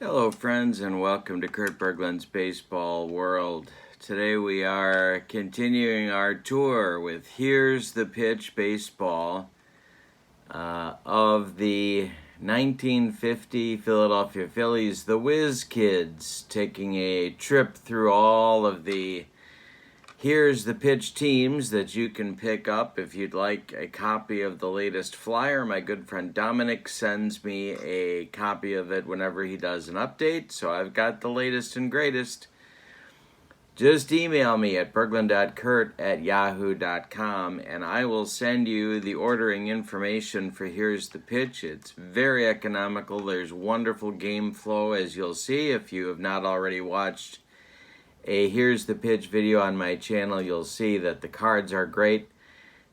Hello friends and welcome to Kurt Berglund's Baseball World. Today we are continuing our tour with Here's the Pitch Baseball of the 1950 Philadelphia Phillies, the Whiz Kids, taking a trip through all of the Here's the Pitch teams that you can pick up. If you'd like a copy of the latest flyer, my good friend Dominic sends me a copy of it whenever he does an update. So I've got the latest and greatest. Just email me at berglund.kurt@yahoo.com and I will send you the ordering information for Here's the Pitch. It's very economical. There's wonderful game flow, as you'll see if you have not already watched a Here's the Pitch video on my channel. You'll see that the cards are great,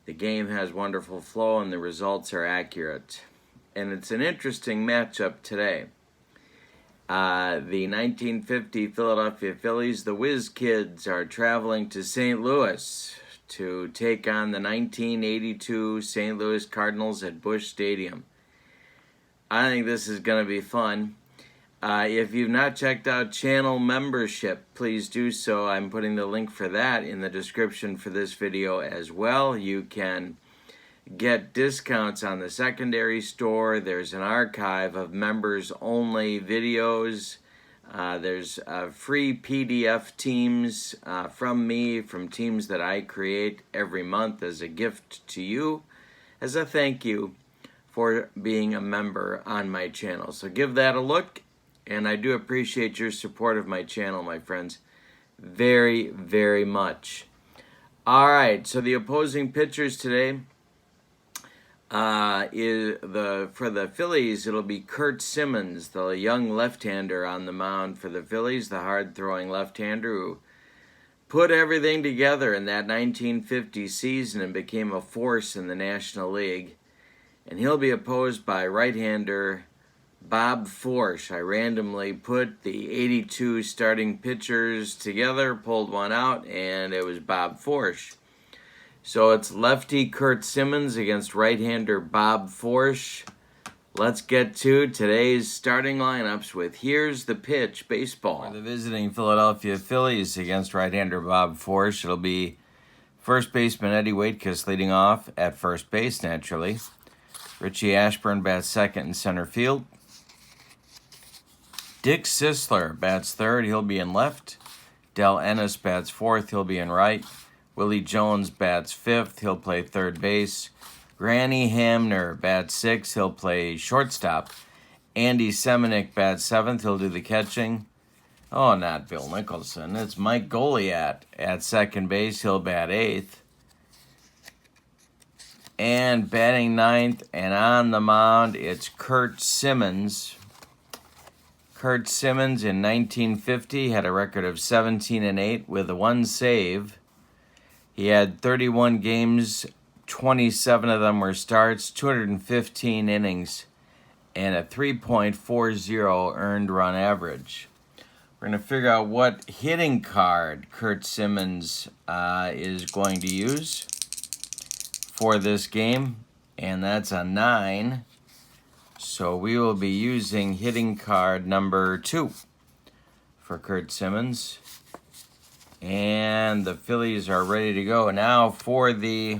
the game has wonderful flow, and the results are accurate. And it's an interesting matchup today. The 1950 Philadelphia Phillies, the Whiz Kids, are traveling to St. Louis to take on the 1982 St. Louis Cardinals at Busch Stadium. I think this is going to be fun. If you've not checked out channel membership, please do so. I'm putting the link for that in the description for this video as well. You can get discounts on the secondary store. There's an archive of members-only videos. There's free PDF teams from me, from teams that I create every month as a gift to you, as a thank you for being a member on my channel. So give that a look. And I do appreciate your support of my channel, my friends, very, very much. All right, so the opposing pitchers today for the Phillies, it'll be Curt Simmons, the young left-hander on the mound for the Phillies, the hard-throwing left-hander who put everything together in that 1950 season and became a force in the National League. And he'll be opposed by right-hander Bob Forsch. I randomly put the 82 starting pitchers together, pulled one out, and it was Bob Forsch. So it's lefty Curt Simmons against right-hander Bob Forsch. Let's get to today's starting lineups with Here's the Pitch Baseball. For the visiting Philadelphia Phillies against right-hander Bob Forsch, it'll be first baseman Eddie Waitkus leading off at first base, naturally. Richie Ashburn bats second in center field. Dick Sisler bats third, he'll be in left. Del Ennis bats fourth, he'll be in right. Willie Jones bats fifth, he'll play third base. Granny Hamner bats sixth, he'll play shortstop. Andy Semenick bats seventh, he'll do the catching. Oh, not Bill Nicholson, it's Mike Goliat at second base, he'll bat eighth. And batting ninth and on the mound, it's Curt Simmons. Curt Simmons in 1950 had a record of 17-8 with one save. He had 31 games, 27 of them were starts, 215 innings, and a 3.40 earned run average. We're going to figure out what hitting card Curt Simmons is going to use for this game, and that's a 9. So we will be using hitting card number 2 for Curt Simmons. And the Phillies are ready to go. Now for the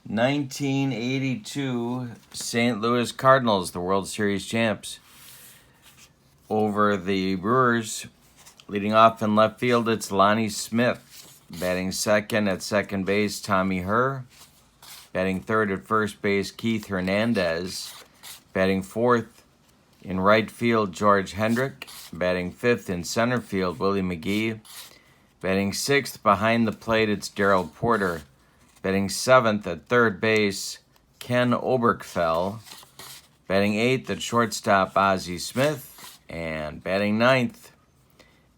1982 St. Louis Cardinals, the World Series champs. Over the Brewers, leading off in left field, it's Lonnie Smith. Batting second at second base, Tommy Herr. Batting third at first base, Keith Hernandez. Batting fourth in right field, George Hendrick. Batting fifth in center field, Willie McGee. Batting sixth behind the plate, it's Darrell Porter. Batting seventh at third base, Ken Oberkfell. Batting eighth at shortstop, Ozzie Smith. And batting ninth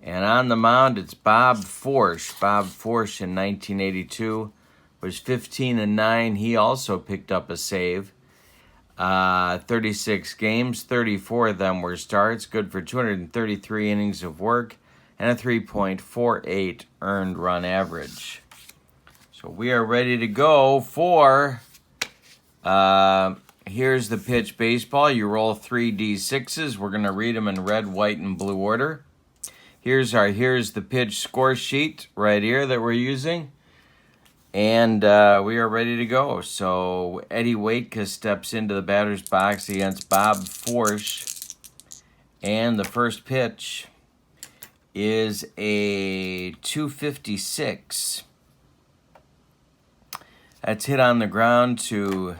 and on the mound, it's Bob Forsch. Bob Forsch in 1982 was 15-9. He also picked up a save. 36 games, 34 of them were starts, good for 233 innings of work, and a 3.48 earned run average. So we are ready to go for Here's the pitch baseball. You roll 3 D6s. We're going to read them in red, white, and blue order. Here's the pitch score sheet right here that we're using. And we are ready to go. So Eddie Waitka steps into the batter's box against Bob Forsch. And the first pitch is a 256. That's hit on the ground to...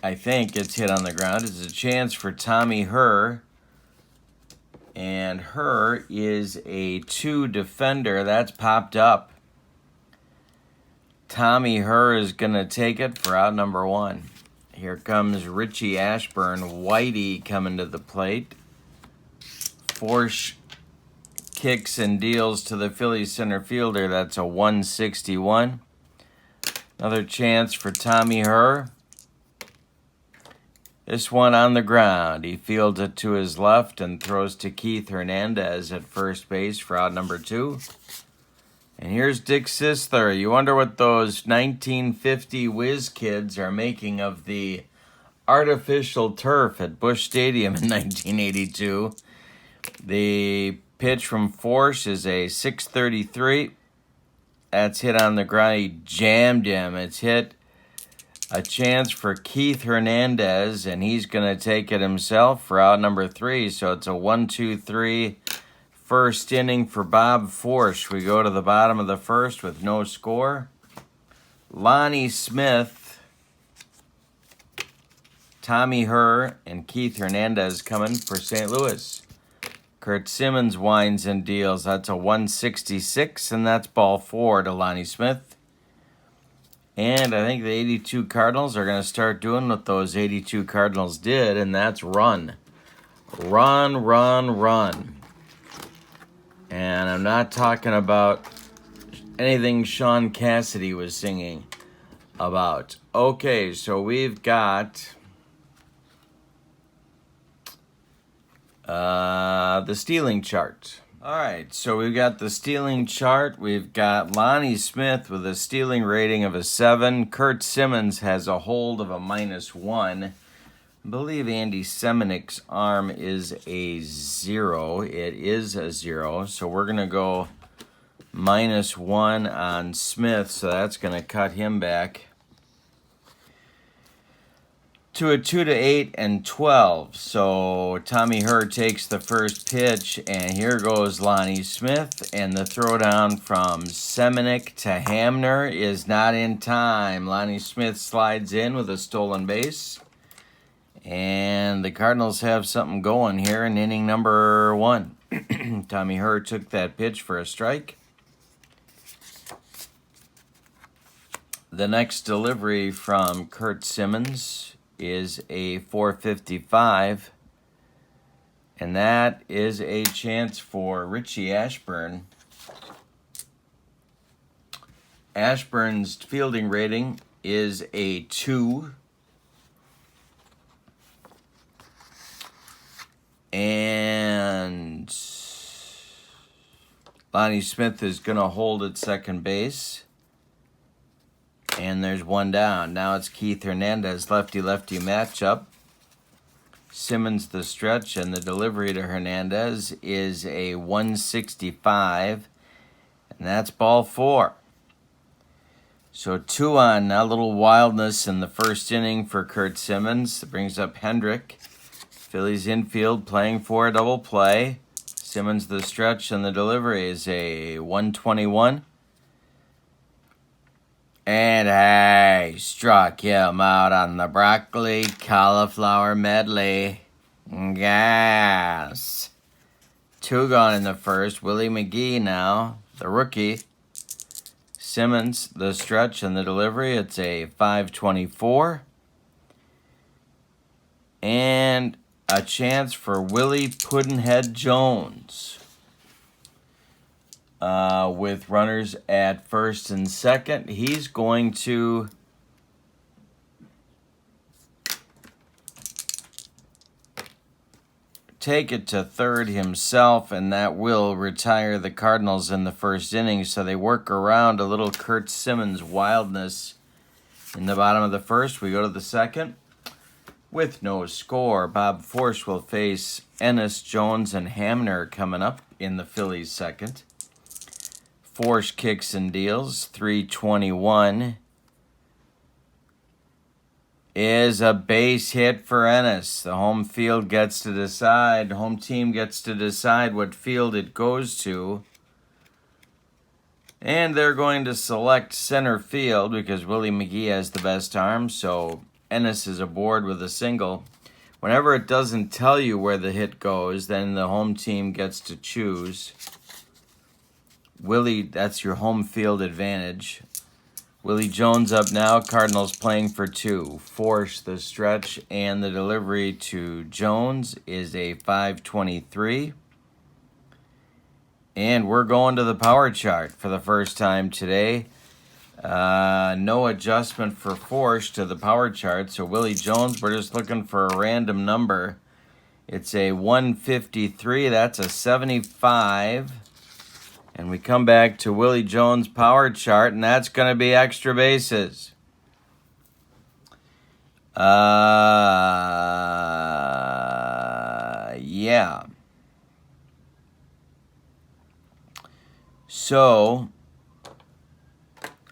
I think it's hit on the ground. It's a chance for Tommy Herr. And Herr is a 2 defender. That's popped up. Tommy Herr is going to take it for out number 1. Here comes Richie Ashburn. Whitey coming to the plate. Forsch kicks and deals to the Phillies center fielder. That's a 161. Another chance for Tommy Herr. This one on the ground. He fields it to his left and throws to Keith Hernandez at first base for out number 2. And here's Dick Sisler. You wonder what those 1950 whiz kids are making of the artificial turf at Busch Stadium in 1982. The pitch from Forsch is a 633. That's hit on the ground. He jammed him. It's hit. A chance for Keith Hernandez, and he's going to take it himself for out number 3. So it's a 1-2-3 first inning for Bob Forsch. We go to the bottom of the first with no score. Lonnie Smith, Tommy Herr, and Keith Hernandez coming for St. Louis. Kurt Simmons winds and deals. That's a 166, and that's ball 4 to Lonnie Smith. And I think the 82 Cardinals are going to start doing what those 82 Cardinals did, and that's run. Run, run, run. And I'm not talking about anything Sean Cassidy was singing about. Okay, so we've got the stealing chart. All right, so we've got the stealing chart. We've got Lonnie Smith with a stealing rating of a 7. Kurt Simmons has a hold of a -1. I believe Andy Semenuk's arm is a 0. It is a 0, so we're going to go -1 on Smith, so that's going to cut him back to a 2-8 and 12. So Tommy Herr takes the first pitch, and here goes Lonnie Smith, and the throwdown from Semenuk to Hamner is not in time. Lonnie Smith slides in with a stolen base, and the Cardinals have something going here in inning number 1. Tommy Herr took that pitch for a strike. The next delivery from Kurt Simmons is a 455, and that is a chance for Richie Ashburn. Ashburn's fielding rating is a 2, and Lonnie Smith is going to hold at second base. And there's one down. Now it's Keith Hernandez, lefty-lefty matchup. Simmons the stretch, and the delivery to Hernandez is a 165. And that's ball 4. So 2 on. Now a little wildness in the first inning for Kurt Simmons. That brings up Hendrick. Phillies infield playing for a double play. Simmons the stretch, and the delivery is a 121. And I struck him out on the broccoli cauliflower medley. Yes. 2 gone in the first. Willie McGee now, the rookie. Simmons, the stretch and the delivery. It's a 524. And a chance for Willie Puddinhead Jones. With runners at first and second. He's going to take it to third himself, and that will retire the Cardinals in the first inning. So they work around a little Kurt Simmons wildness in the bottom of the first. We go to the second. With no score, Bob Forsch will face Ennis, Jones, and Hamner coming up in the Phillies second. Forsch kicks and deals. 321 is a base hit for Ennis. The home field gets to decide. The home team gets to decide what field it goes to. And they're going to select center field because Willie McGee has the best arm, so Ennis is aboard with a single. Whenever it doesn't tell you where the hit goes, then the home team gets to choose. Willie, that's your home field advantage. Willie Jones up now. Cardinals playing for 2. Forsch the stretch, and the delivery to Jones is a 523. And we're going to the power chart for the first time today. No adjustment for Forsch to the power chart. So Willie Jones, we're just looking for a random number. It's a 153. That's a 75. And we come back to Willie Jones' power chart, and that's going to be extra bases. Yeah. So,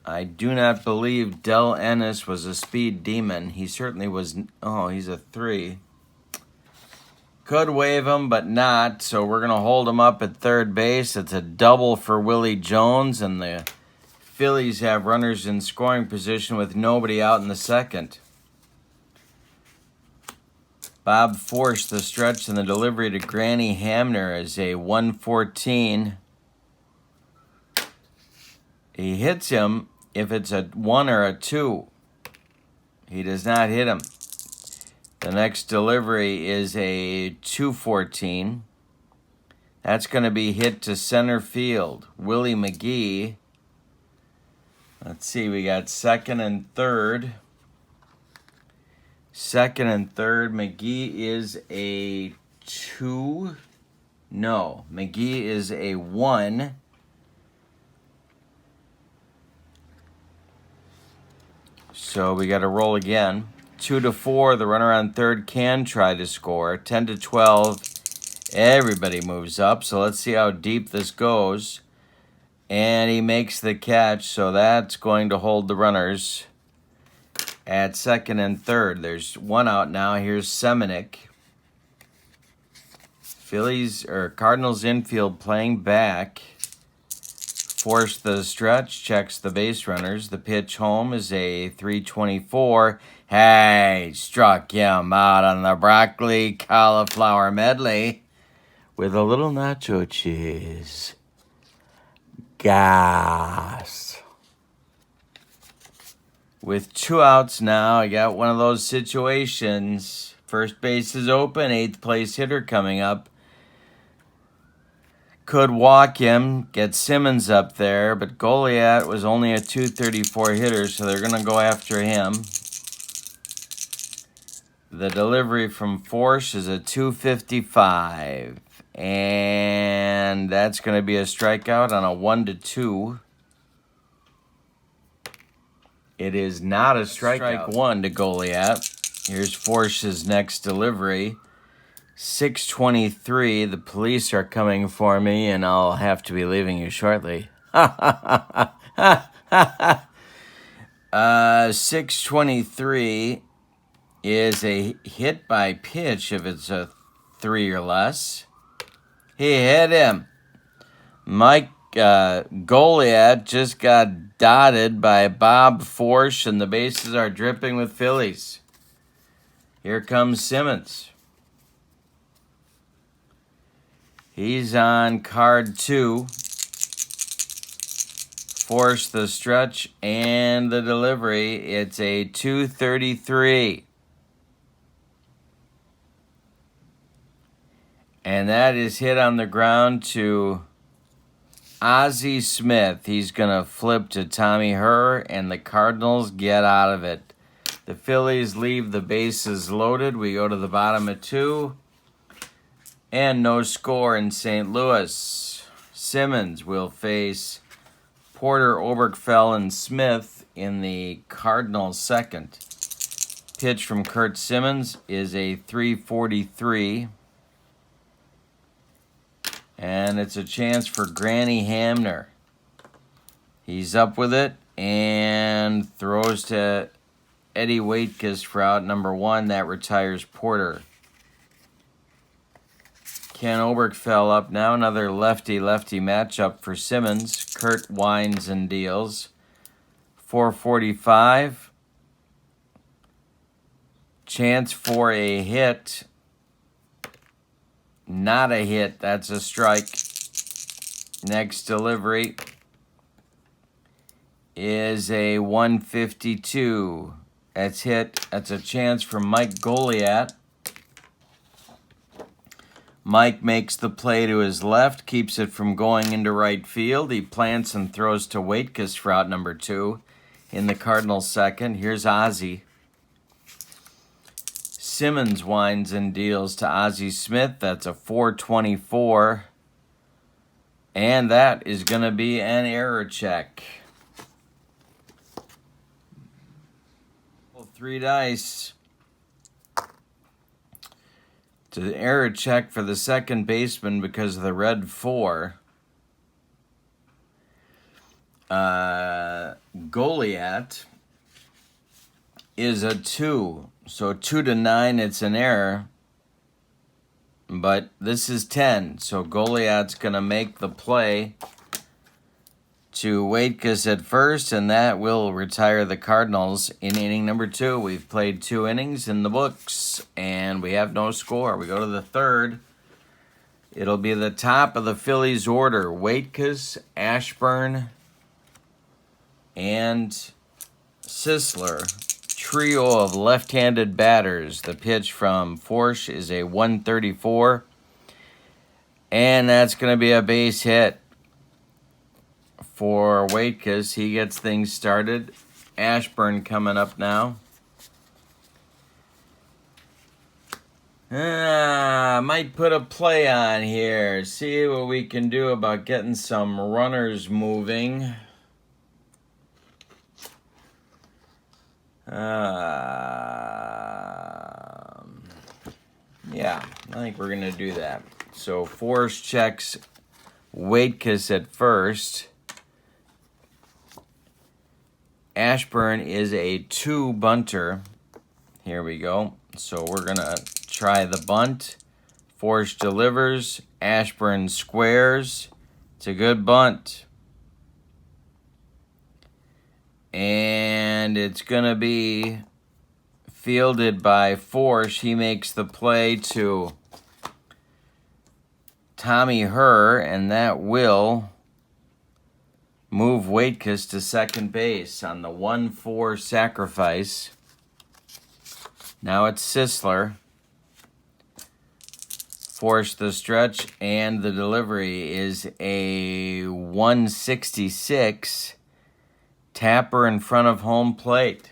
I do not believe Del Ennis was a speed demon. He certainly was. Oh, he's a 3. Could wave him, but not. So we're going to hold him up at third base. It's a double for Willie Jones, and the Phillies have runners in scoring position with nobody out in the second. Bob Forsch the stretch, and the delivery to Granny Hamner is a 114. He hits him if it's a 1 or a 2. He does not hit him. The next delivery is a 214. That's going to be hit to center field. Willie McGee. Let's see, we got second and third. Second and third. McGee is a 2. No, McGee is a 1. So we got to roll again. 2-4, the runner on third can try to score. 10-12, everybody moves up. So let's see how deep this goes. And he makes the catch, so that's going to hold the runners at second and third. There's one out now. Here's Semenuk. Cardinals infield playing back. Force the stretch, checks the base runners. The pitch home is a 324. Hey, struck him out on the broccoli cauliflower medley with a little nacho cheese. Gas. With 2 outs now, I got one of those situations. First base is open, 8th place hitter coming up. Could walk him, get Simmons up there, but Goliath was only a 234 hitter, so they're going to go after him. The delivery from Forsch is a 255, and that's going to be a strikeout on a 1-2. It is not a strikeout. Strike 1 to Goliath. Here's Forsch's next delivery. 6:23, the police are coming for me, and I'll have to be leaving you shortly. 6:23 is a hit by pitch if it's a 3 or less. He hit him. Mike Goliath just got dotted by Bob Forsch, and the bases are dripping with Phillies. Here comes Simmons. He's on card 2. Force the stretch and the delivery. It's a 233. And that is hit on the ground to Ozzie Smith. He's going to flip to Tommy Herr, and the Cardinals get out of it. The Phillies leave the bases loaded. We go to the bottom of 2. And no score in St. Louis. Simmons will face Porter, Oberkfell, and Smith in the Cardinals second. Pitch from Kurt Simmons is a 343. And it's a chance for Granny Hamner. He's up with it and throws to Eddie Waitkus for out number 1. That retires Porter. Ken Oberkfell up now. Another lefty-lefty matchup for Simmons. Kurt winds and deals. 445. Chance for a hit. Not a hit. That's a strike. Next delivery is a 152. That's hit. That's a chance for Mike Goliat. Mike makes the play to his left, keeps it from going into right field. He plants and throws to Waitkus for out number 2 in the Cardinals' second. Here's Ozzie. Simmons winds and deals to Ozzie Smith. That's a 424. And that is going to be an error check. 3 dice. It's an error check for the second baseman because of the red 4. Goliat is a 2. So 2 to 9, it's an error. But this is 10. So Goliat's going to make the play to Waitkus at first, and that will retire the Cardinals in inning number 2. We've played 2 innings in the books, and we have no score. We go to the third. It'll be the top of the Phillies order. Waitkus, Ashburn, and Sisler. Trio of left-handed batters. The pitch from Forsch is a 134, and that's going to be a base hit for Waitkus. He gets things started. Ashburn coming up now. Might put a play on here. See what we can do about getting some runners moving. Yeah, I think we're going to do that. So Forsch checks Waitkus at first. Ashburn is a 2 bunter. Here we go. So we're going to try the bunt. Forsch delivers. Ashburn squares. It's a good bunt. And it's going to be fielded by Forsch. He makes the play to Tommy Herr, and that will move Waitkus to second base on the 1-4 sacrifice. Now it's Sisler. Forsch the stretch, and the delivery is a 166. Tapper in front of home plate.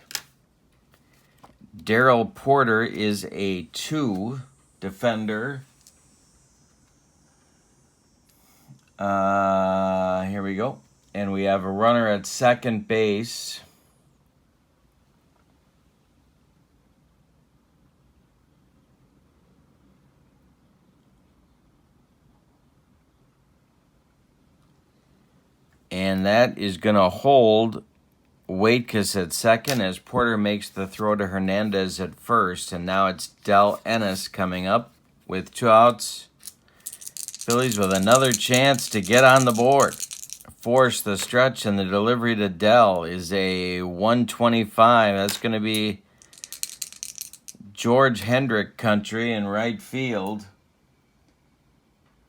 Darrell Porter is a 2 defender. Here we go. And we have a runner at second base. And that is going to hold Waitkus at second as Porter makes the throw to Hernandez at first. And now it's Del Ennis coming up with 2 outs. Phillies with another chance to get on the board. Force the stretch, and the delivery to Dell is a 125. That's going to be George Hendrick country in right field.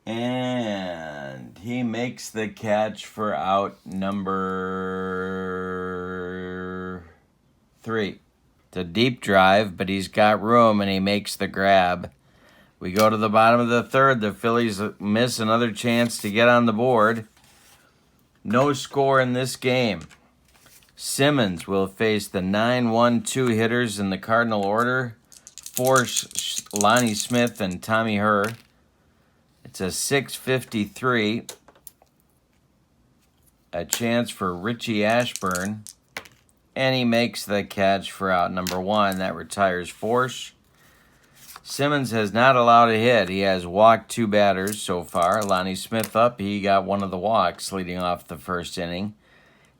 And he makes the catch for out number 3. It's a deep drive, but he's got room, and he makes the grab. We go to the bottom of the third. The Phillies miss another chance to get on the board. No score in this game. Simmons will face the 9-1-2 hitters in the Cardinal order. Forsch, Lonnie Smith, and Tommy Herr. It's a 6:53. A chance for Richie Ashburn. and he makes the catch for out number 1. That retires Forsch. Simmons has not allowed a hit. He has walked 2 batters so far. Lonnie Smith up. He got one of the walks leading off the first inning.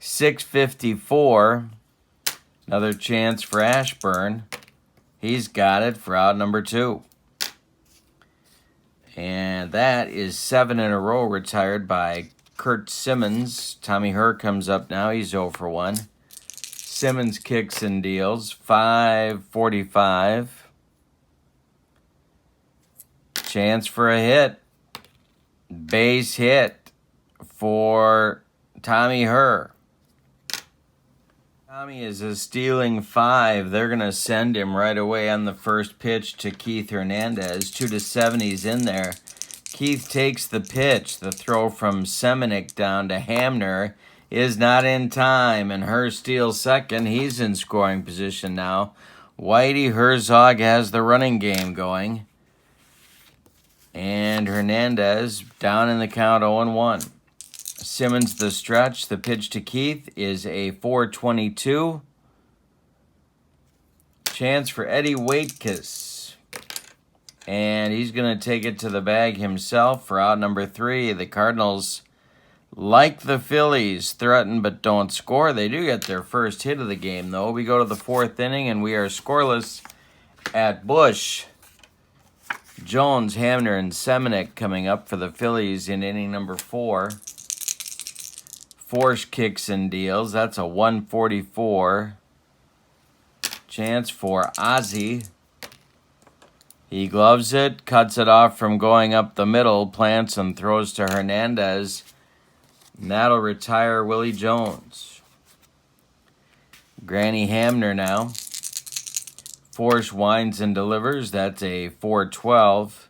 6:54. Another chance for Ashburn. He's got it for out number 2. And that is 7 in a row retired by Kurt Simmons. Tommy Herr comes up now. He's 0 for 1. Simmons kicks and deals. 5:45. Chance for a hit. Base hit for Tommy Herr. Tommy is a stealing 5. They're going to send him right away on the first pitch to Keith Hernandez. 2-7, he's in there. Keith takes the pitch. The throw from Semenuk down to Hamner is not in time, and Herr steals second. He's in scoring position now. Whitey Herzog has the running game going. And Hernandez down in the count 0-1. Simmons the stretch. The pitch to Keith is a 4:22. Chance for Eddie Waitkus. And he's going to take it to the bag himself for out number 3. The Cardinals, like the Phillies, threaten but don't score. They do get their first hit of the game, though. We go to the 4th inning, and we are scoreless at Busch. Jones, Hamner, and Semenuk coming up for the Phillies in inning number 4. Forsch kicks and deals. That's a 1:44. Chance for Ozzie. He gloves it, cuts it off from going up the middle, plants and throws to Hernandez. And that'll retire Willie Jones. Granny Hamner now. Forsch winds and delivers. That's a 4:12.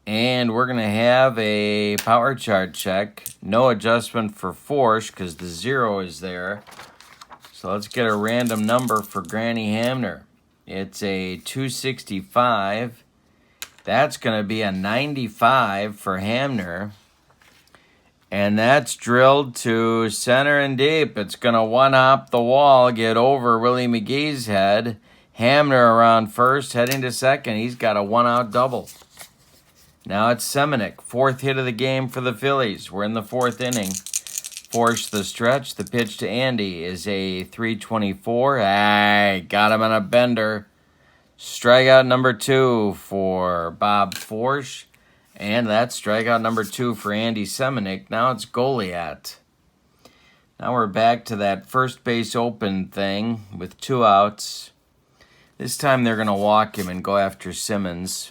And we're going to have a power chart check. No adjustment for Forsch because the 0 is there. So let's get a random number for Granny Hamner. It's a 265. That's going to be a 95 for Hamner. And that's drilled to center and deep. It's going to one-hop the wall, get over Willie McGee's head. Hamner around first, heading to second. He's got a 1-out double. Now it's Semenuk, 4th hit of the game for the Phillies. We're in the 4th inning. Force the stretch. The pitch to Andy is a 3:24. Got him on a bender. Strikeout number 2 for Bob Forsch. And that's strikeout number 2 for Andy Semenuk. Now it's Goliath. Now we're back to that first base open thing with 2 outs. This time they're going to walk him and go after Simmons.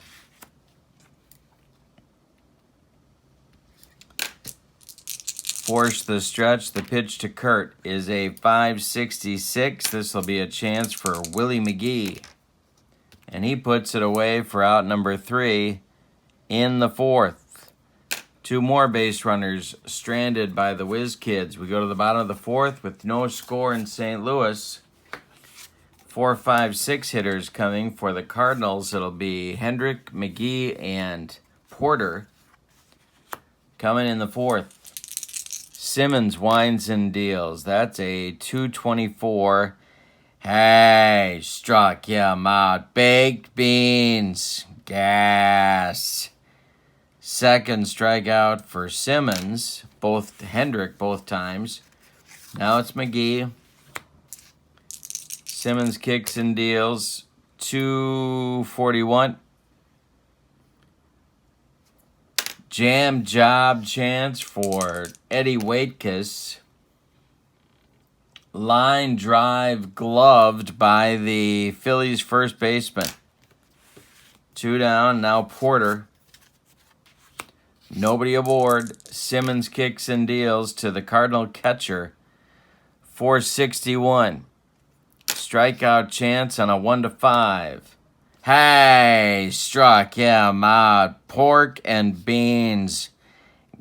Force the stretch. The pitch to Kurt is a 5:66. This will be a chance for Willie McGee. And he puts it away for out number 3 in the 4th. 2 more base runners stranded by the Whiz Kids. We go to the bottom of the 4th with no score in St. Louis. 4, 5, 6 hitters coming for the Cardinals. It'll be Hendrick, McGee, and Porter coming in the 4th. Simmons winds and deals. That's a 2:24. Hey, struck him out. Baked beans. Gas. Second strikeout for Simmons. Hendrick both times. Now it's McGee. Simmons kicks and deals. 2:41. Jam job chance for Eddie Waitkus. Line drive gloved by the Phillies first baseman. 2 down, now Porter. Nobody aboard. Simmons kicks and deals to the Cardinal catcher. 4:61. Strikeout chance on a 1-5. Hey, struck him out. Pork and beans.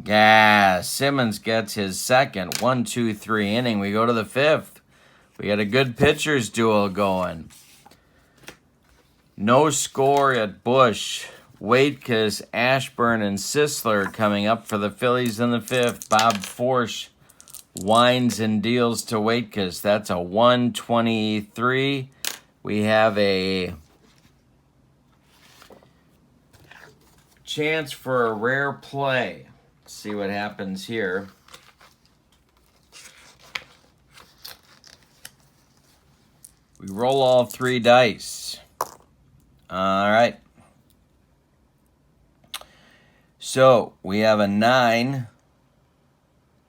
Gas. Simmons gets his second 1-2-3 inning. We go to the 5th. We got a good pitchers duel going. No score at Busch. Waitkus, Ashburn, and Sisler coming up for the Phillies in the 5th. Bob Forsch Wines and deals to Waitkus. That's a 123. We have a chance for a rare play. Let's see what happens here. We roll all 3 dice. All right. So we have a 9.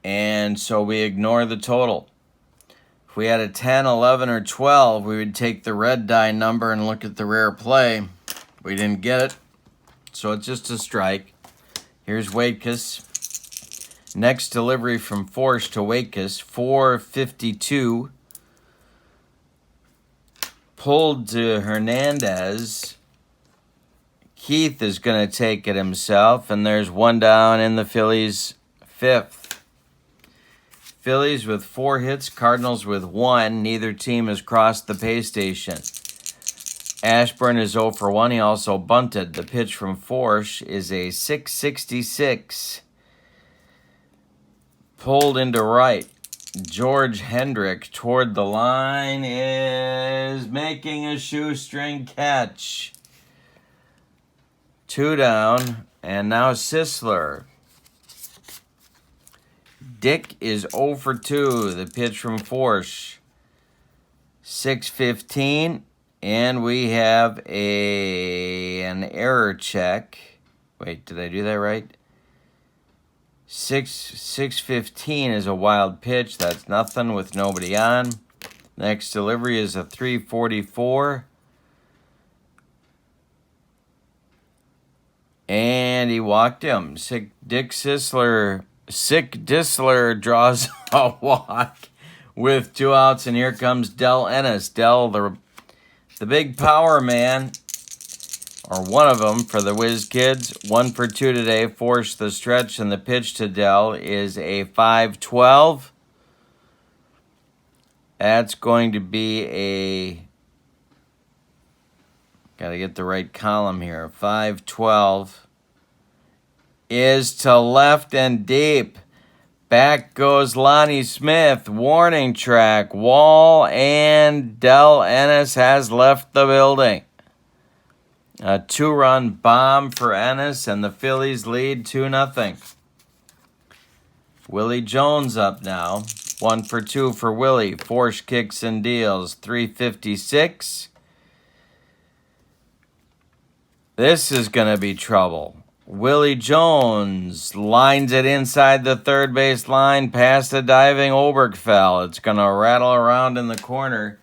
And so we ignore the total. If we had a 10, 11, or 12, we would take the red die number and look at the rare play. We didn't get it, so it's just a strike. Here's Waitkus. Next delivery from Forsch to Waitkus, 452. Pulled to Hernandez. Keith is going to take it himself, and there's 1 down in the Phillies' 5th. Phillies with 4 hits, Cardinals with 1. Neither team has crossed the pay station. Ashburn is 0 for 1. He also bunted. The pitch from Forsch is a 666. Pulled into right. George Hendrick toward the line is making a shoestring catch. 2 down, and now Sisler. Dick is 0 for 2. The pitch from Forsch. 6:15, and we have an error check. Wait, did I do that right? 6:15 is a wild pitch. That's nothing with nobody on. Next delivery is a 344. And he walked him. Sick Disler draws a walk with 2 outs, and here comes Del Ennis. Del, the big power man, or one of them for the Whiz Kids. 1 for 2 today. Force the stretch, and the pitch to Del is a 5-12. That's going to be a... Got to get the right column here. 5-12 is to left and deep. Back goes Lonnie Smith. Warning track. Wall, and Del Ennis has left the building. A 2-run bomb for Ennis, and the Phillies lead 2-0. Willie Jones up now. 1 for 2 for Willie. Force kicks and deals. 356. This is going to be trouble. Willie Jones lines it inside the third base line past the diving Oberkfell. It's going to rattle around in the corner.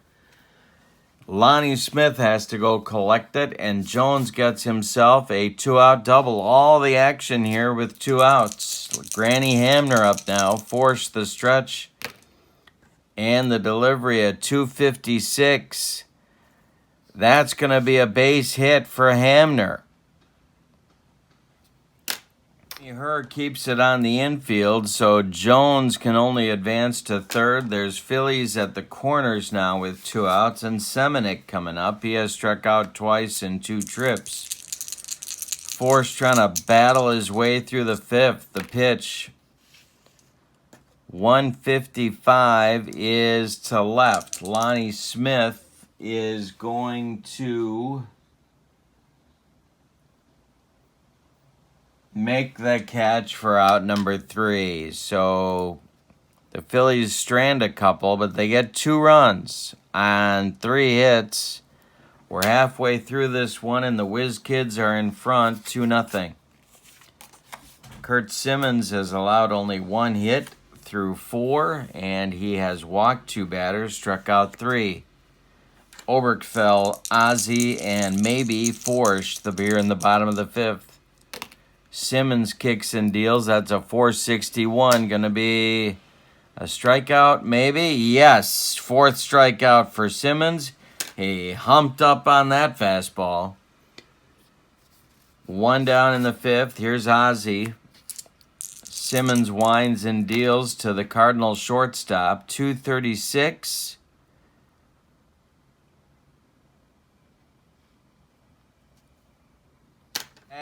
Lonnie Smith has to go collect it, and Jones gets himself a 2-out double. All the action here with 2 outs. Granny Hamner up now. Force the stretch and the delivery at 256. That's going to be a base hit for Hamner. Her keeps it on the infield, so Jones can only advance to third. There's Phillies at the corners now with 2 outs, and Semenuk coming up. He has struck out twice in 2 trips. Force trying to battle his way through the 5th. The pitch, 155, is to left. Lonnie Smith is going to make the catch for out number 3. So the Phillies strand a couple, but they get 2 runs on 3 hits. We're halfway through this one, and the Whiz Kids are in front 2-0. Kurt Simmons has allowed only 1 hit through 4, and he has walked 2 batters, struck out 3. Oberkfell, Ozzie, and maybe Forsch, the beer in the bottom of the 5th. Simmons kicks and deals. That's a 461. Going to be a strikeout, maybe? Yes. 4th strikeout for Simmons. He humped up on that fastball. 1 down in the 5th. Here's Ozzie. Simmons winds and deals to the Cardinals shortstop. 236.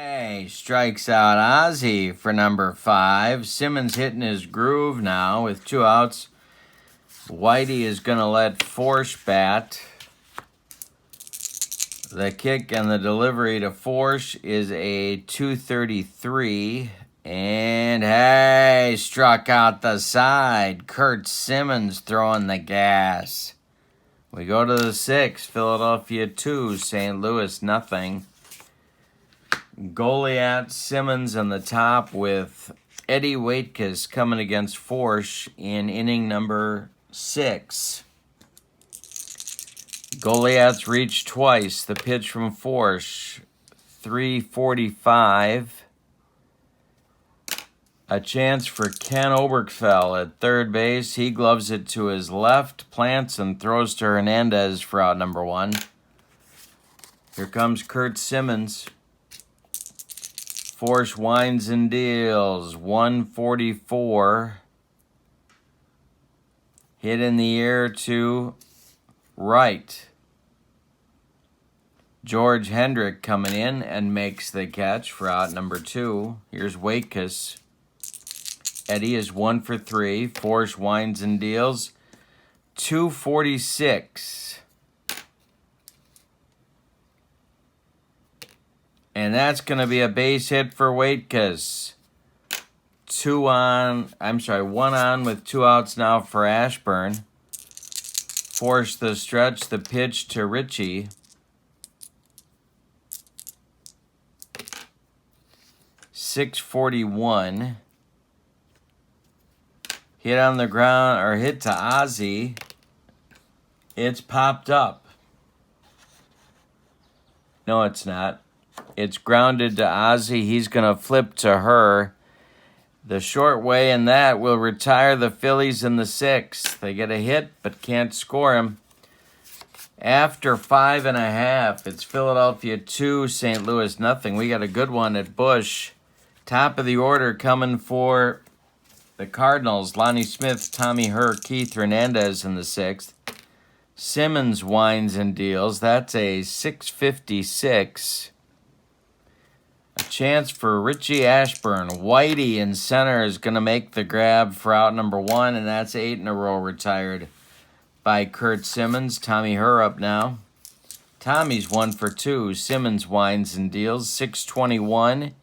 Hey, strikes out Ozzie for number 5. Simmons hitting his groove now with 2 outs. Whitey is going to let Forsch bat. The kick and the delivery to Forsch is a 233. And hey, struck out the side. Curt Simmons throwing the gas. We go to the 6th. Philadelphia 2, St. Louis nothing. Goliath, Simmons on the top with Eddie Waitkus coming against Forsch in inning number 6. Goliath's reached twice. The pitch from Forsch, 345. A chance for Ken Oberkfell at third base. He gloves it to his left, plants, and throws to Hernandez for out number 1. Here comes Curt Simmons. Forsch winds and deals, 144. Hit in the air to right. George Hendrick coming in and makes the catch for out number 2. Here's Waitkus. Eddie is 1 for 3. Forsch winds and deals, 246. And that's going to be a base hit for Waitkus. 1 on with 2 outs now for Ashburn. Force the stretch, the pitch to Ritchie. .641. Hit on the ground, or hit to Ozzie. It's popped up. No, it's not. It's grounded to Ozzie. He's going to flip to her. The short way in that will retire the Phillies in the 6th. They get a hit, but can't score him. After 5.5, it's Philadelphia 2, St. Louis nothing. We got a good one at Busch. Top of the order coming for the Cardinals. Lonnie Smith, Tommy Herr, Keith Hernandez in the 6th. Simmons winds and deals. That's a 656. A chance for Richie Ashburn. Whitey in center is going to make the grab for out number 1, and that's 8 in a row retired by Curt Simmons. Tommy Herr up now. Tommy's 1 for 2. Simmons winds and deals, 621.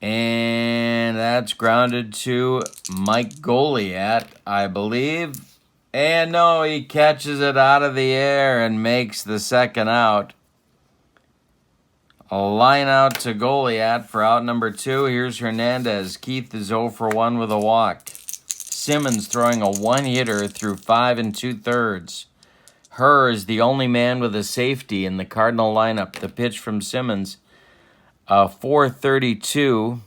And that's grounded to Mike Goliath, I believe. And no, he catches it out of the air and makes the second out. A line out to Goliath for out number 2. Here's Hernandez. Keith is 0 for 1 with a walk. Simmons throwing a one-hitter through 5 2/3. Herr is the only man with a safety in the Cardinal lineup. The pitch from Simmons, 432.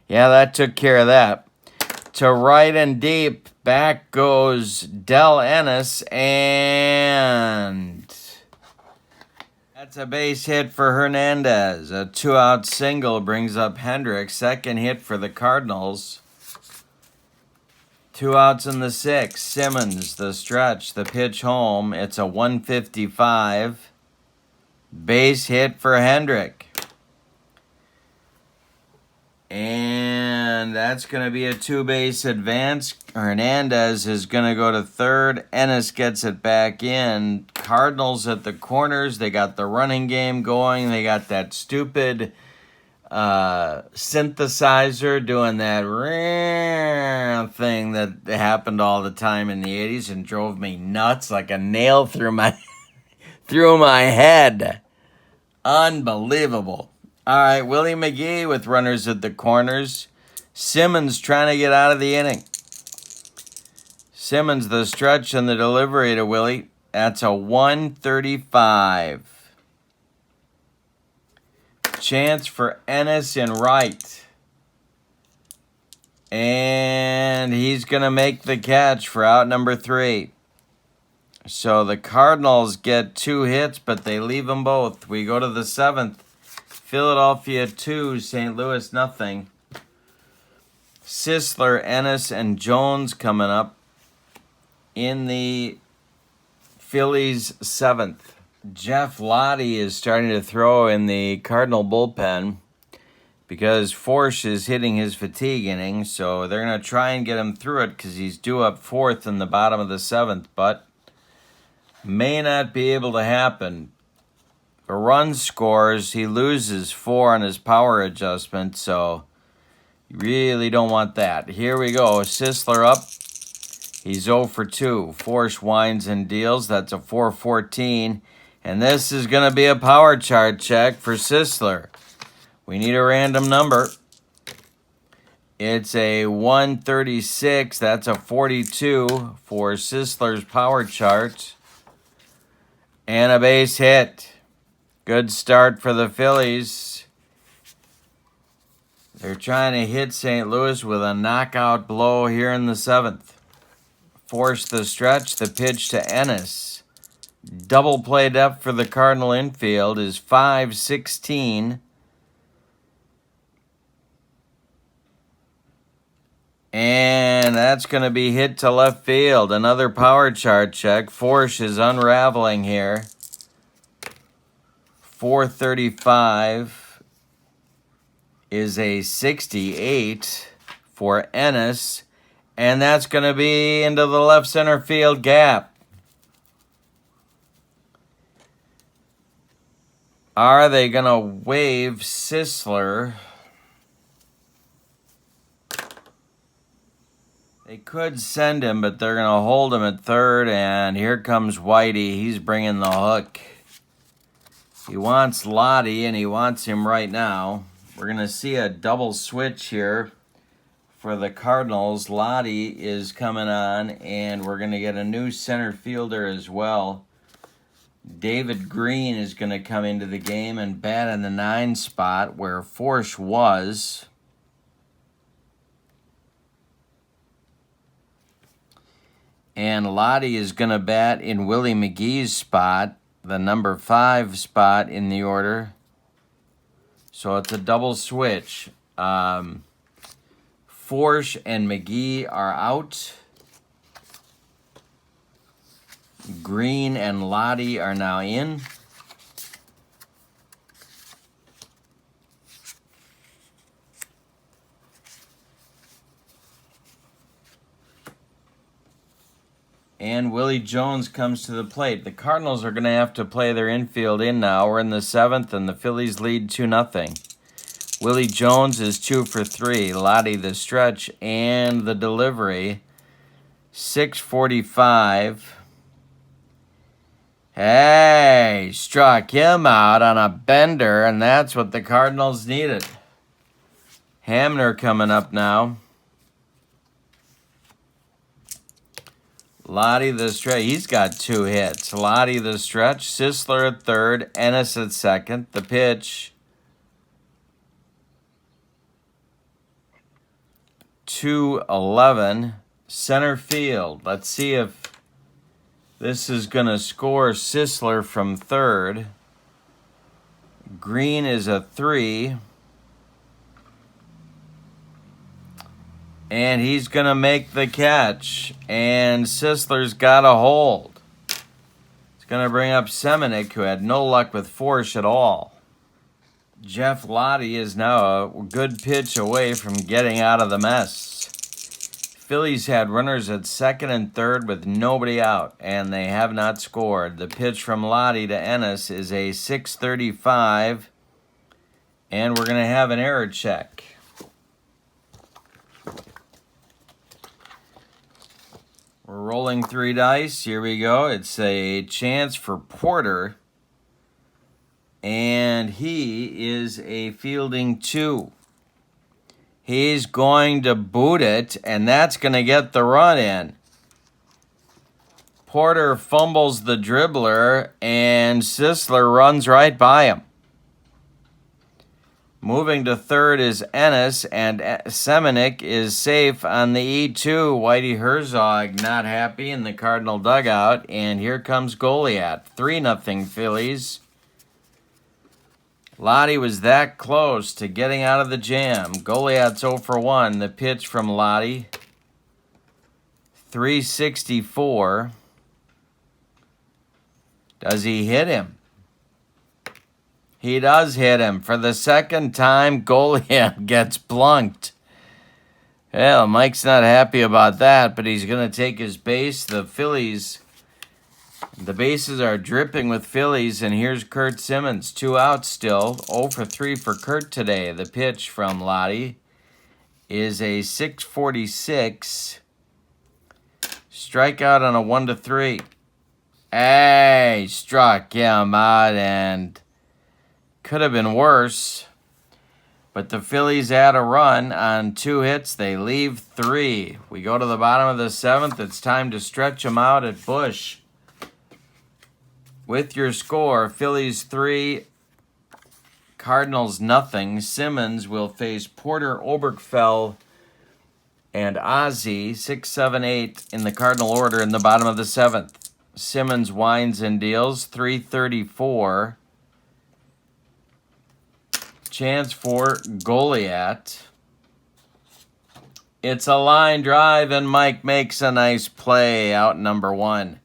Yeah, that took care of that. To right and deep, back goes Del Ennis, and that's a base hit for Hernandez. A 2-out single brings up Hendricks. Second hit for the Cardinals. 2 outs in the 6th. Simmons, the stretch, the pitch home. It's a 155. Base hit for Hendrick. And that's going to be a 2-base advance. Hernandez is going to go to third. Ennis gets it back in. Cardinals at the corners. They got the running game going. They got that stupid synthesizer doing that thing that happened all the time in the 80s and drove me nuts like a nail through my head. Unbelievable. All right, Willie McGee with runners at the corners. Simmons trying to get out of the inning. Simmons, the stretch and the delivery to Willie. That's a 135. Chance for Ennis in right. And he's going to make the catch for out number 3. So the Cardinals get 2 hits, but they leave them both. We go to the 7th. Philadelphia 2, St. Louis nothing. Sisler, Ennis, and Jones coming up in the Phillies 7th. Jeff Lottie is starting to throw in the Cardinal bullpen because Forsch is hitting his fatigue inning, so they're going to try and get him through it because he's due up fourth in the bottom of the seventh, but may not be able to happen. If a run scores, he loses 4 on his power adjustment, so you really don't want that. Here we go. Sisler up. He's 0 for 2. Forsch winds and deals. That's a 4-14. And this is going to be a power chart check for Sisler. We need a random number. It's a 136. That's a 42 for Sisler's power chart. And a base hit. Good start for the Phillies. They're trying to hit St. Louis with a knockout blow here in the seventh. Force the stretch, the pitch to Ennis. Double play depth for the Cardinal infield is 5-16. And that's going to be hit to left field. Another power chart check. Forsch is unraveling here. 435 is a 68 for Ennis. And that's going to be into the left center field gap. Are they going to waive Sisler? They could send him, but they're going to hold him at third. And here comes Whitey. He's bringing the hook. He wants Lottie, and he wants him right now. We're going to see a double switch here for the Cardinals. Lottie is coming on, and we're going to get a new center fielder as well. David Green is going to come into the game and bat in the 9 spot where Forsch was. And Lottie is going to bat in Willie McGee's spot, the number 5 spot in the order. So it's a double switch. Forsch and McGee are out. Green and Lottie are now in. And Willie Jones comes to the plate. The Cardinals are going to have to play their infield in now. We're in the 7th, and the Phillies lead 2-0. Willie Jones is 2 for 3. Lottie the stretch and the delivery. 6:45. Hey, struck him out on a bender, and that's what the Cardinals needed. Hamner coming up now. Lottie the stretch. He's got 2 hits. Lottie the stretch. Sisler at third. Ennis at second. The pitch. 2-11. Center field. Let's see if this is going to score Sisler from third. Green is a 3. And he's going to make the catch. And Sisler's got a hold. It's going to bring up Simmons, who had no luck with Forsch at all. Jeff Lottie is now a good pitch away from getting out of the mess. Phillies had runners at second and third with nobody out, and they have not scored. The pitch from Lottie to Ennis is a 6:35, and we're going to have an error check. We're rolling 3 dice. Here we go. It's a chance for Porter, and he is a fielding 2. He's going to boot it, and that's going to get the run in. Porter fumbles the dribbler, and Sisler runs right by him. Moving to third is Ennis, and Semenuk is safe on the E2. Whitey Herzog not happy in the Cardinal dugout, and here comes Goliath. 3-0 Phillies. Lottie was that close to getting out of the jam. Goliath's 0 for 1. The pitch from Lottie. 364. Does he hit him? He does hit him. For the second time, Goliath gets blunked. Well, Mike's not happy about that, but he's going to take his base. The Phillies, the bases are dripping with Phillies, and here's Kurt Simmons. 2 outs still. 0 for 3 for Kurt today. The pitch from Lottie is a 646. Strikeout on a 1-3. Hey, struck him out, and could have been worse. But the Phillies add a run on 2 hits. They leave 3. We go to the bottom of the 7th. It's time to stretch them out at Busch. With your score, Phillies 3, Cardinals nothing. Simmons will face Porter, Oberkfell, and Ozzie, 6, 7, 8 in the Cardinal order in the bottom of the 7th. Simmons winds and deals, 334. Chance for Goliath. It's a line drive, and Mike makes a nice play out number 1.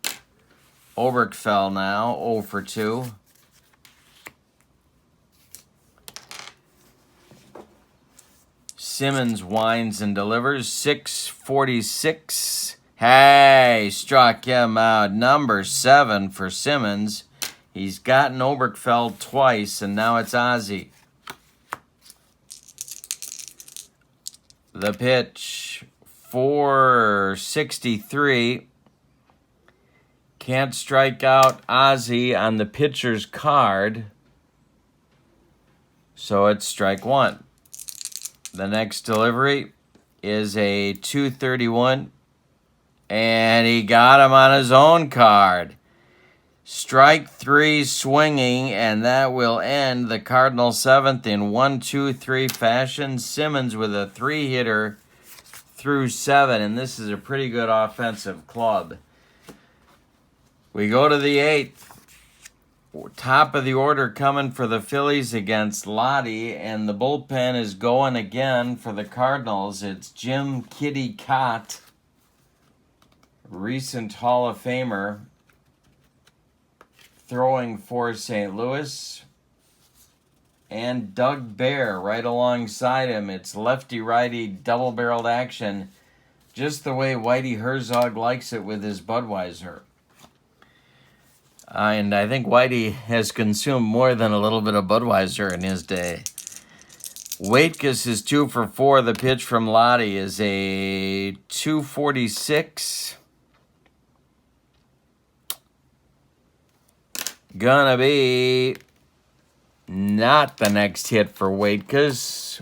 Oberkfell now, 0 for 2. Simmons winds and delivers, 646. Hey, struck him out. Number 7 for Simmons. He's gotten Oberkfell twice, and now it's Ozzie. The pitch, 463. Can't strike out Ozzie on the pitcher's card, so it's strike 1. The next delivery is a 231, and he got him on his own card. Strike 3 swinging, and that will end the Cardinal 7th in 1-2-3 fashion. Simmons with a 3-hitter through 7, and this is a pretty good offensive club. We go to the 8th. Top of the order coming for the Phillies against Lottie, and the bullpen is going again for the Cardinals. It's Jim Kitty Cott, recent Hall of Famer, throwing for St. Louis, and Doug Bear right alongside him. It's lefty-righty double-barreled action, just the way Whitey Herzog likes it with his Budweiser. And I think Whitey has consumed more than a little bit of Budweiser in his day. Waitkus is 2 for 4. The pitch from Lottie is a 246. Gonna be not the next hit for Waitkus.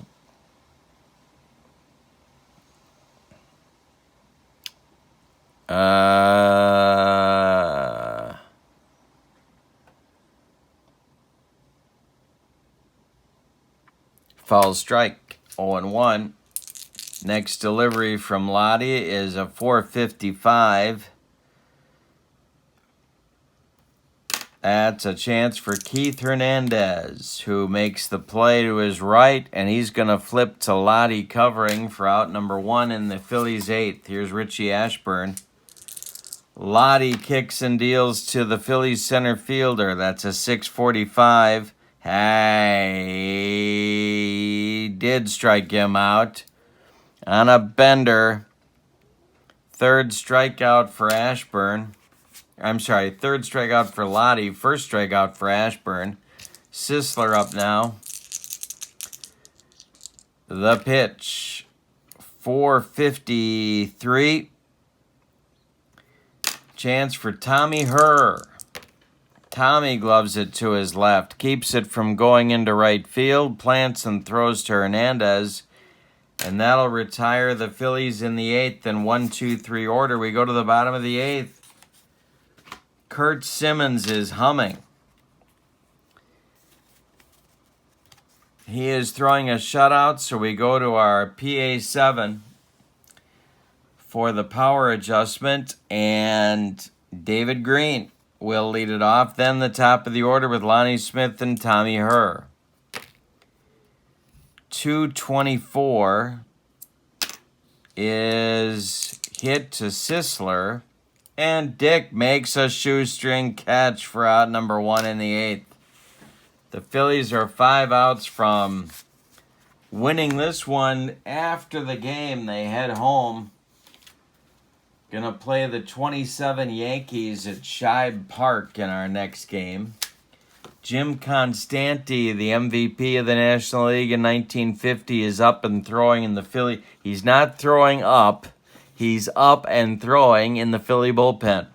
Foul strike, 0-1. Next delivery from Lottie is a 455. That's a chance for Keith Hernandez, who makes the play to his right, and he's going to flip to Lottie covering for out number 1 in the Phillies 8th. Here's Richie Ashburn. Lottie kicks and deals to the Phillies center fielder. That's a 645. Hey, did strike him out on a bender. Third strikeout for Ashburn. Third strikeout for Lottie. First strikeout for Ashburn. Sisler up now. The pitch, 453. Chance for Tommy Herr. Tommy gloves it to his left. Keeps it from going into right field. Plants and throws to Hernandez. And that'll retire the Phillies in the 8th in 1-2-3 order. We go to the bottom of the 8th. Kurt Simmons is humming. He is throwing a shutout, so we go to our PA7 for the power adjustment, and David Green will lead it off. Then the top of the order with Lonnie Smith and Tommy Herr. 224 is hit to Sisler. And Dick makes a shoestring catch for out number 1 in the 8th. The Phillies are 5 outs from winning this one. After the game, they head home. Gonna play the 27 Yankees at Shibe Park in our next game. Jim Constanti, the MVP of the National League in 1950, is up and throwing in the Philly. He's not throwing up. He's up and throwing in the Philly bullpen.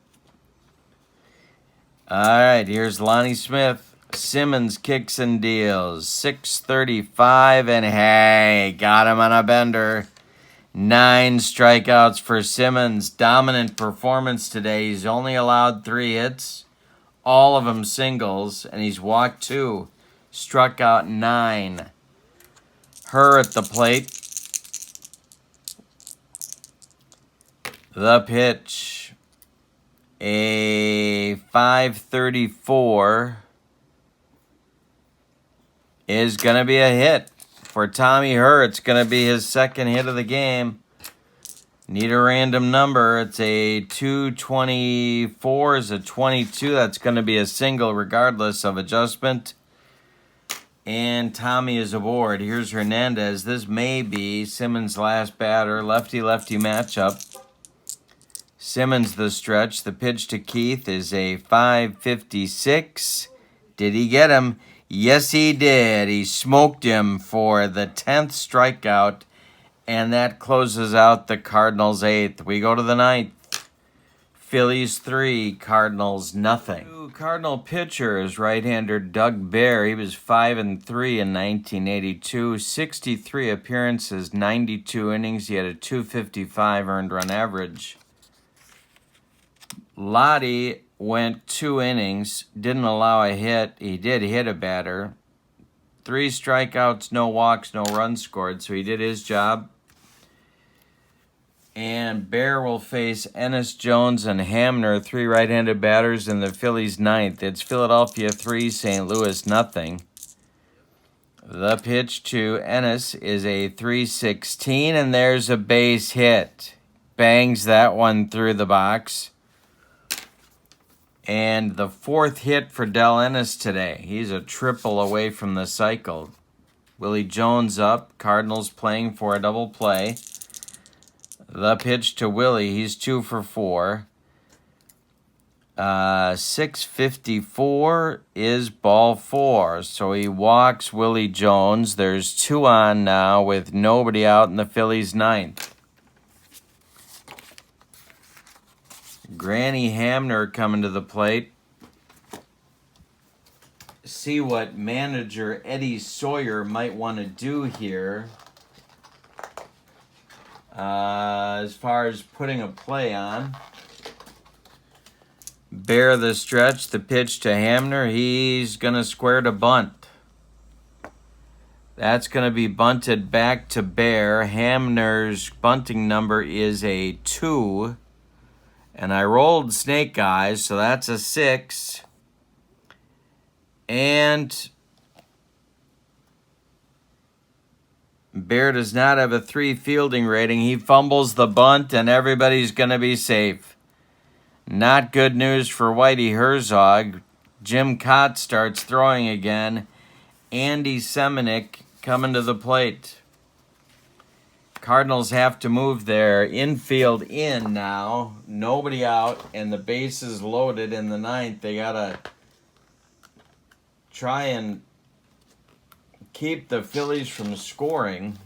All right, here's Lonnie Smith. Simmons kicks and deals. 6:35, and hey, got him on a bender. 9 strikeouts for Simmons. Dominant performance today. He's only allowed 3 hits, all of them singles, and he's walked 2, struck out 9. Her at the plate. The pitch. A 5:34 is going to be a hit for Tommy Herr. It's going to be his second hit of the game. Need a random number. It's a 224 is a 22. That's going to be a single regardless of adjustment. And Tommy is aboard. Here's Hernandez. This may be Simmons' last batter. Lefty-lefty matchup. Simmons the stretch. The pitch to Keith is a 5:56. Did he get him? Yes, he did. He smoked him for the 10th strikeout, and that closes out the Cardinals' 8th. We go to the 9th. Phillies 3, Cardinals nothing. Cardinal pitcher is right-hander Doug Bear. He was 5-3 in 1982. 63 appearances, 92 innings. He had a 255 earned run average. Lottie went 2 innings, didn't allow a hit. He did hit a batter. 3 strikeouts, no walks, no runs scored, so he did his job. And Bear will face Ennis, Jones, and Hamner, 3 right-handed batters in the Phillies' 9th. It's Philadelphia 3, St. Louis nothing. The pitch to Ennis is a 3-16, and there's a base hit. Bangs that one through the box. And the 4th hit for Del Ennis today. He's a triple away from the cycle. Willie Jones up. Cardinals playing for a double play. The pitch to Willie. He's 2 for 4. 6:54 is ball 4. So he walks Willie Jones. There's 2 on now with nobody out in the Phillies' 9th. Granny Hamner coming to the plate. See what manager Eddie Sawyer might want to do here as far as putting a play on. Bear the stretch, the pitch to Hamner. He's going to square to bunt. That's going to be bunted back to Bear. Hamner's bunting number is a 2. And I rolled snake eyes, so that's a 6. And Bear does not have a 3 fielding rating. He fumbles the bunt, and everybody's going to be safe. Not good news for Whitey Herzog. Jim Cott starts throwing again. Andy Semenick coming to the plate. Cardinals have to move their infield in now. Nobody out, and the bases loaded in the 9th. They got to try and keep the Phillies from scoring.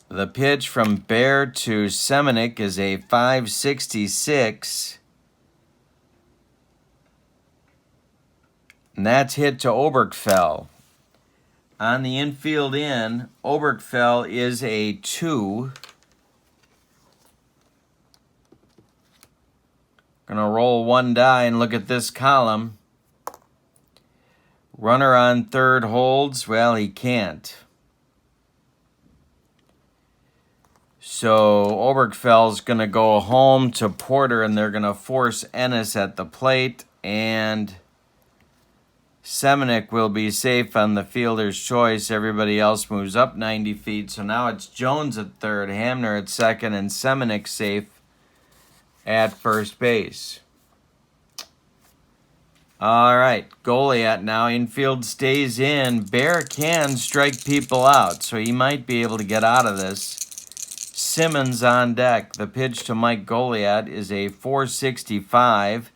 The pitch from Bear to Semenick is a 5.66. And that's hit to Oberkfell. On the infield in, Oberkfell is a 2. Gonna roll one die and look at this column. Runner on third holds. Well, he can't. So Oberkfell's going to go home to Porter, and they're going to force Ennis at the plate. And Semenick will be safe on the fielder's choice. Everybody else moves up 90 feet. So now it's Jones at third, Hamner at second, and Semenick safe at first base. All right, Goliath now. Infield stays in. Bear can strike people out, so he might be able to get out of this. Simmons on deck. The pitch to Mike Goliath is a 465.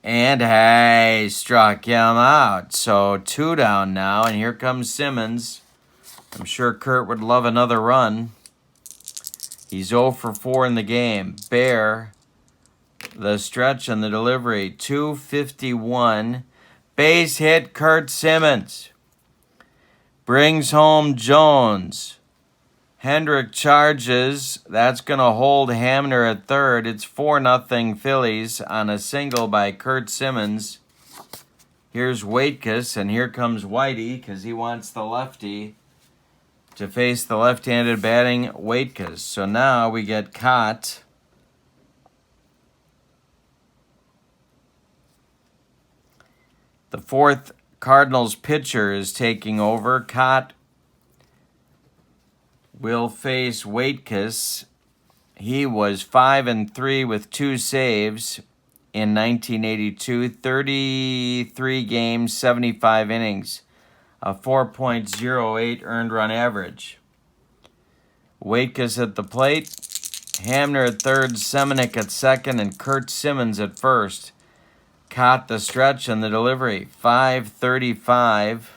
And hey, struck him out. So 2 down now, and here comes Simmons. I'm sure Kurt would love another run. He's 0 for 4 in the game. Bear, the stretch and the delivery, 251. Base hit, Kurt Simmons. Brings home Jones. Hendrick charges. That's going to hold Hamner at third. It's 4-0 Phillies on a single by Kurt Simmons. Here's Waitkus, and here comes Whitey because he wants the lefty to face the left-handed batting Waitkus. So now we get Cott. The fourth Cardinals pitcher is taking over. Cott will face Waitkus. He was 5-3 with 2 saves in 1982, 33 games, 75 innings, a 4.08 earned run average. Waitkus at the plate, Hamner at third, Semenick at second, and Kurt Simmons at first. Caught the stretch and the delivery, 5:35.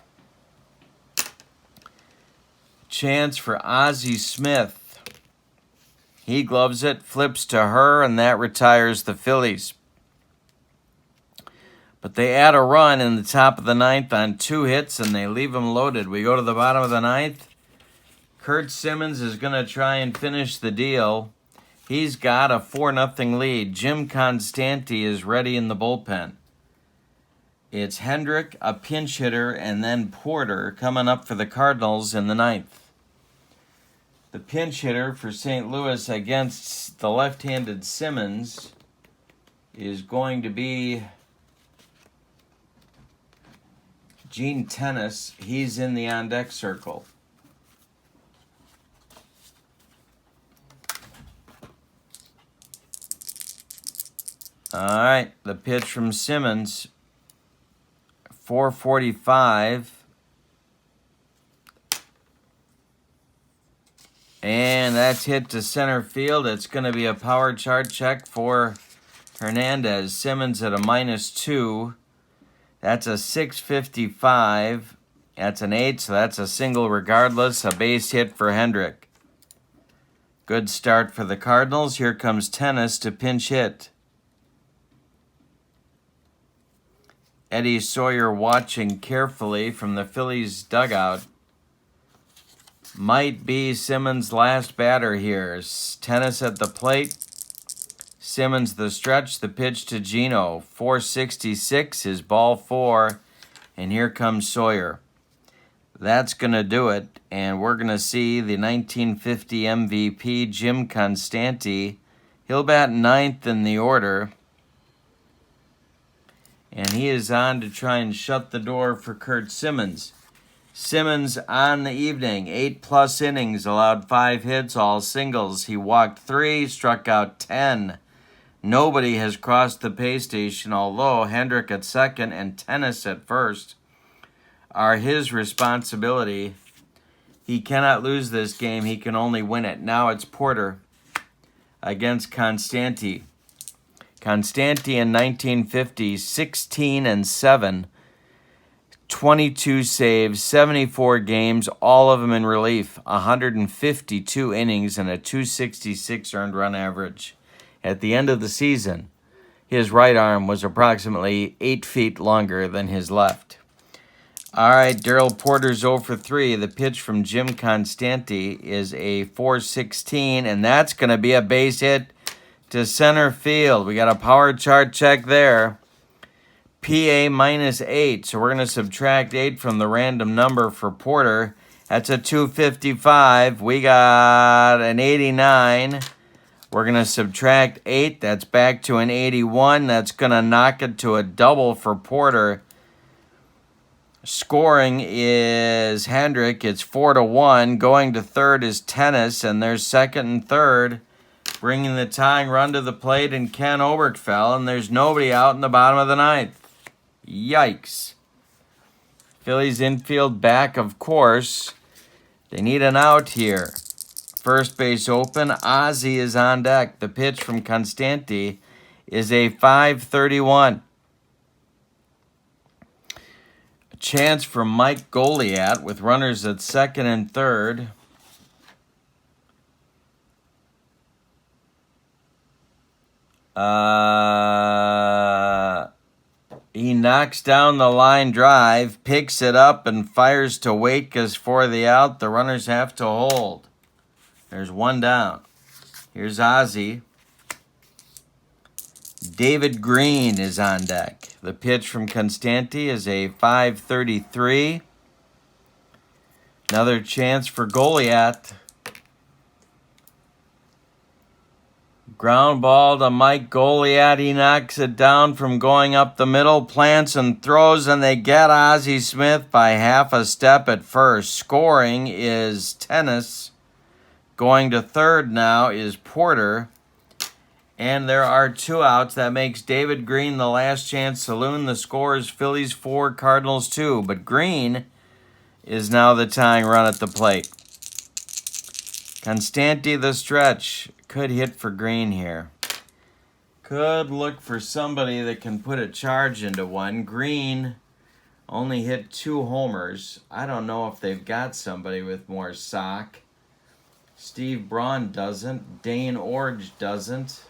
Chance for Ozzie Smith. He gloves it, flips to her, and that retires the Phillies. But they add a run in the top of the ninth on 2 hits, and they leave them loaded. We go to the bottom of the ninth. Kurt Simmons is going to try and finish the deal. He's got a 4-0 lead. Jim Constanti is ready in the bullpen. It's Hendrick, a pinch hitter, and then Porter coming up for the Cardinals in the ninth. The pinch hitter for St. Louis against the left-handed Simmons is going to be Gene Tennis. He's in the on-deck circle. All right, the pitch from Simmons, 445. And that's hit to center field. It's going to be a power chart check for Hernandez. Simmons at a -2. That's a 655. That's an 8, so that's a single regardless. A base hit for Hendrick. Good start for the Cardinals. Here comes Tennis to pinch hit. Eddie Sawyer watching carefully from the Phillies dugout. Might be Simmons' last batter here. Tennis at the plate. Simmons the stretch, the pitch to Gino. 466 is ball 4. And here comes Sawyer. That's going to do it. And we're going to see the 1950 MVP, Jim Constanti. He'll bat 9th in the order. And he is on to try and shut the door for Kurt Simmons. Simmons on the evening, 8+ innings, allowed 5 hits, all singles. He walked 3, struck out 10. Nobody has crossed the pay station, although Hendrick at second and Tennis at first are his responsibility. He cannot lose this game. He can only win it. Now it's Porter against Constanti. Constanti in 1950, 16-7. 22 saves, 74 games, all of them in relief, 152 innings, and a 266 earned run average. At the end of the season, his right arm was approximately 8 feet longer than his left. All right, Darrell Porter's 0 for 3. The pitch from Jim Constanti is a 416, and that's going to be a base hit to center field. We got a power chart check there. PA -8, so we're going to subtract 8 from the random number for Porter. That's a 255. We got an 89. We're going to subtract 8. That's back to an 81. That's going to knock it to a double for Porter. Scoring is Hendrick. It's 4-1. Going to third is Tennis, and there's second and third. bringing the tying run to the plate, and Ken Oberkfell, and there's nobody out in the bottom of the ninth. Yikes. Phillies infield back, of course. They need an out here. First base open. Ozzie is on deck. The pitch from Constanti is a 5-31. A chance for Mike Goliat with runners at second and third. He knocks down the line drive, picks it up, and fires to Waitkus for the out. The runners have to hold. There's one down. Here's Ozzie. David Green is on deck. The pitch from Constanti is a 5-33. Another chance for Goliat. Ground ball to Mike Goliat. He knocks it down from going up the middle, plants and throws, and they get Ozzie Smith by half a step at first. Scoring is Tennis. Going to third now is Porter. And there are two outs. That makes David Green the last chance saloon. The score is Phillies 4, Cardinals 2. But Green is now the tying run at the plate. Constanti the stretch. Could hit for Green here. Could look for somebody that can put a charge into one. Green only hit 2 homers. I don't know if they've got somebody with more sock. Steve Braun doesn't. Dane Orge doesn't.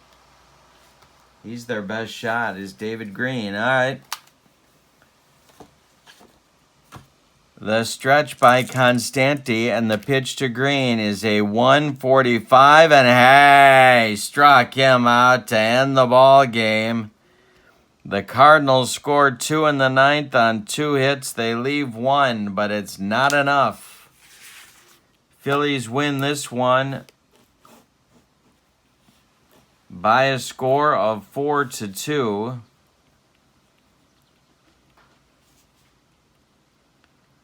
He's their best shot, is David Green. All right. The stretch by Constanti and the pitch to Green is a 145, and hey, struck him out to end the ball game. The Cardinals scored 2 in the ninth on 2 hits. They leave 1, but it's not enough. Phillies win this one by a score of 4-2.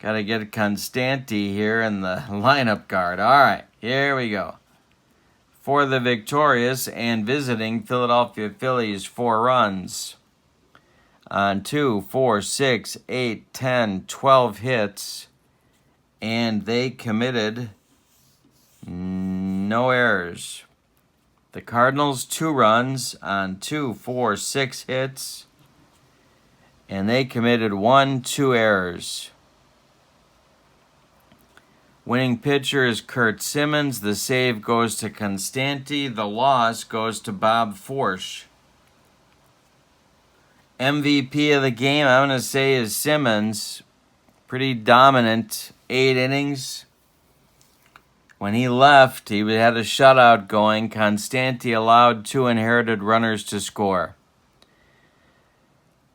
Got to get Constanti here in the lineup guard. All right, here we go. For the victorious and visiting Philadelphia Phillies, 4 runs on 2, 4, 6, 8, 10, 12 hits. And they committed no errors. The Cardinals, 2 runs on 2, 4, 6 hits. And they committed 1, 2 errors. Winning pitcher is Kurt Simmons. The save goes to Constanti. The loss goes to Bob Forsch. MVP of the game, I'm going to say, is Simmons. Pretty dominant. 8 innings. When he left, he had a shutout going. Constanti allowed 2 inherited runners to score.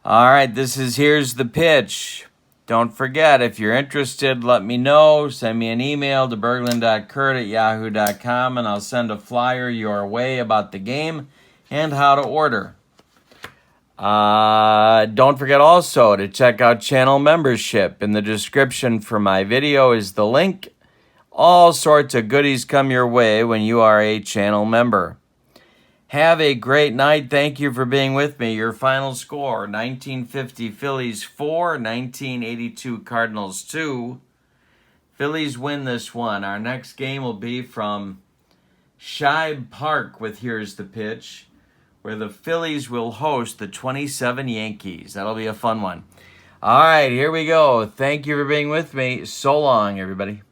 All right, here's the pitch. Don't forget, if you're interested, let me know. Send me an email to berglund.kurt@yahoo.com, and I'll send a flyer your way about the game and how to order. Don't forget also to check out channel membership. In the description for my video is the link. All sorts of goodies come your way when you are a channel member. Have a great night. Thank you for being with me. Your final score, 1950 Phillies 4, 1982 Cardinals 2. Phillies win this one. Our next game will be from Shibe Park with Here's the Pitch, where the Phillies will host the 27 Yankees. That'll be a fun one. All right, here we go. Thank you for being with me. So long, everybody.